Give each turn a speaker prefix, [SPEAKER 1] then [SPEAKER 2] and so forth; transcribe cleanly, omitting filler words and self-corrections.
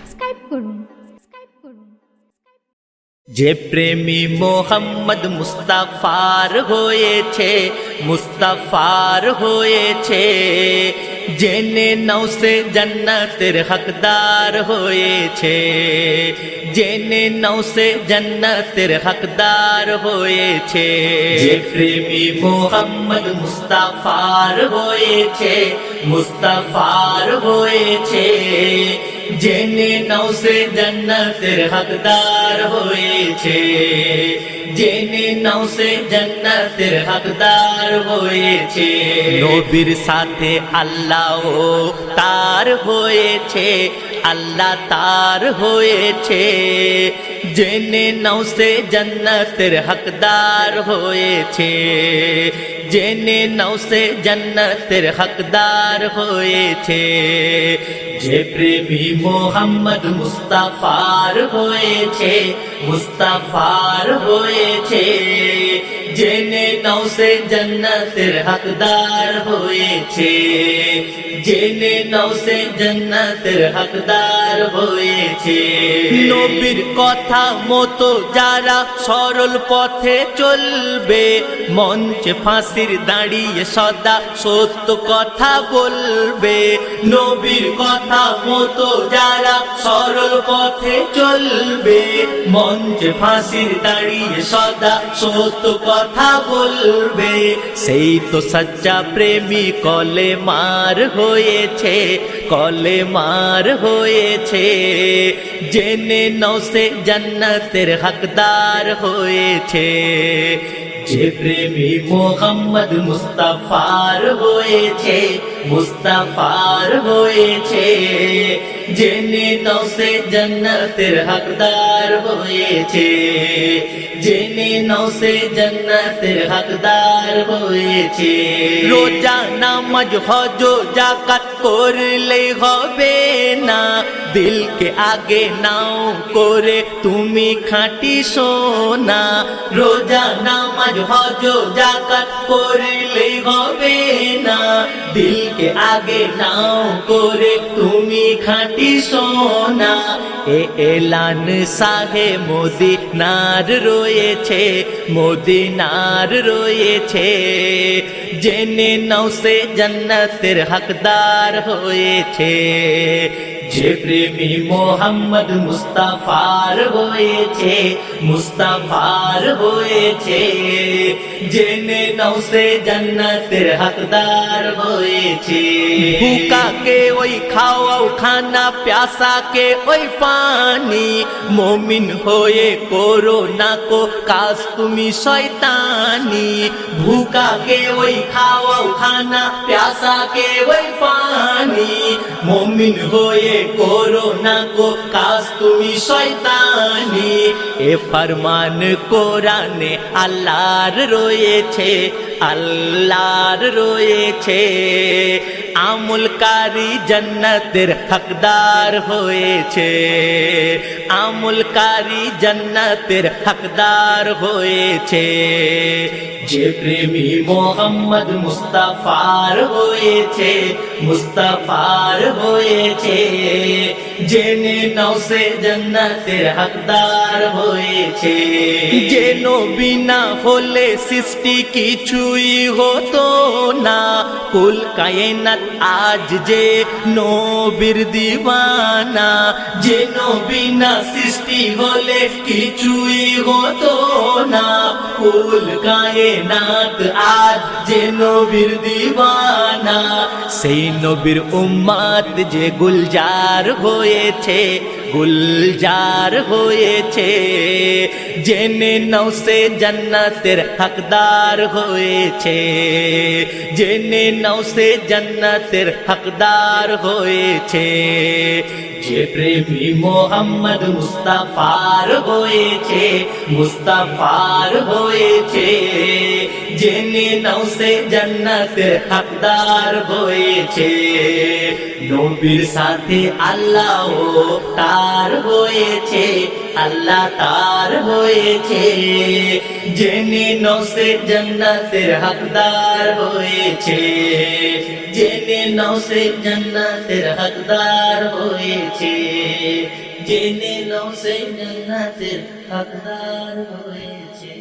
[SPEAKER 1] Subscribe করুন।
[SPEAKER 2] যে প্রেমী মোহাম্মদ মুস্তাফার হয়েছে, মুস্তাফার হয়েছে, জেনে নাও সে জান্নাতের হকদার হয়েছে, জেনে নাও সে জান্নাতের হকদার হয়েছে। যে প্রেমী মোহাম্মদ মুস্তাফার হয়েছে, মুস্তাফার হয়েছে, জেনে নাও সে জান্নাতের হকদার হয়েছে, জেনে নাও সে জান্নাতের হকদার হয়েছে। নবীর সাথে আল্লাহ তার হয়েছে, আল্লাহ তার হয়েছে, জেনে নাও সে জান্নাতের হকদার হয়েছে, জেনে নাও সে জান্নাতের হকদার হয়েছে। যে প্রেমী মোহাম্মদ মুস্তাফার হয়েছে, মুস্তাফার হয়েছে, জেনে নাও সে জান্নাতের হকদার হয়েছে, জেনে নাও সে জান্নাতের হকদার হয়েছে। নবীর কথা মতো যারা সরল পথে চলবে, মঞ্চে ফাঁসির দাঁড়িয়ে সদা সত্য কথা বলবে। নবীর কথা মতো যারা সরল পথে চলবে, মঞ্চে ফাঁসির দাঁড়িয়ে সদা সত্য কথা বলবে। সেই তো সচ্চা প্রেমী কলে মার হয়েছে, কলে মার হয়েছে, জেনে নাও সে জান্নাতের হকদার হয়েছে। যে প্রেমী মোহাম্মদ মুস্তাফার হয়েছে, মুস্তাফার হয়েছে, জেনে নাও সে জান্নাতের হকদার হয়েছে, জেনে নাও সে জান্নাতের হকদার হয়েছে। রোজা নামাজ হজ যাকাত করলে হবে না, দিলকে আগে নাও করে তুমি খাঁটি সোনা। রোজা নামাজ হজ যাকাত করলে হবে না, দিলকে আগে নাও করে তুমি খাঁটি সোনা। এ এলান সাহে মদিনার রয়েছে, মদিনার রয়েছে, জেনে নাও সে জান্নাতের হকদার হয়েছে। যে প্রেমী মোহাম্মদ মুস্তাফার হয়েছে, মুস্তাফার হয়েছে, জেনে নাও সে জান্নাতের হকদার হয়েছে। ভুকাকে ওই খাওয়াও খানা, প্যাসাকে ওই পানি, মুমিন হয়ে করো না কো কাজ তুমি শয়তানি। ভুকাকে ওই খাওয়াও খানা, প্যাসাকে ওই পানি, মুমিন হয়ে করো না কো কাজ তুমি শয়তানি। এ ফরমান কোরআনে আল্লাহর রয়েছে, আল্লাহর রয়েছে, আমলকারী জান্নাতের হকদার হয়েছে, আমলকারী জান্নাতের হকদার হয়েছে। যে প্রেমী মোহাম্মদ মুস্তাফার হয়েছে, মুস্তাফার হয়েছে, জেনে নাও সে জান্নাতের হকদার হয়েছে। যে নবী না হলে সৃষ্টি কিছুই হতো না, কুল কায়নাত আজ যে নবীর দিওয়ানা। যে নবী না সৃষ্টি হলে কিছুই হতো না, কুল কায়নাত আজ যে নবীর দিওয়ানা। সেই নবীর উম্মত যে গুলজার হয়েছে, গুলজার হয়েছে, জেনে নাও সে জান্নাতের হকদার হয়েছে, জেনে নাও সে জান্নাতের হকদার হয়েছে। যে প্রেমী মোহাম্মদ মুস্তাফার হয়েছে, মুস্তাফার হয়েছে, জেনে নাও সে জান্নাতের হকদার হয়েছে। নবীর সাথে আল্লাহ তার হয়েছে, আল্লাহ তার হয়েছে, জেনে নাও সে জান্নাতের হকদার হয়েছে, জেনে নাও সে জান্নাতের হকদার হয়েছে, জেনে নাও সে জান্নাতের হকদার হয়েছে।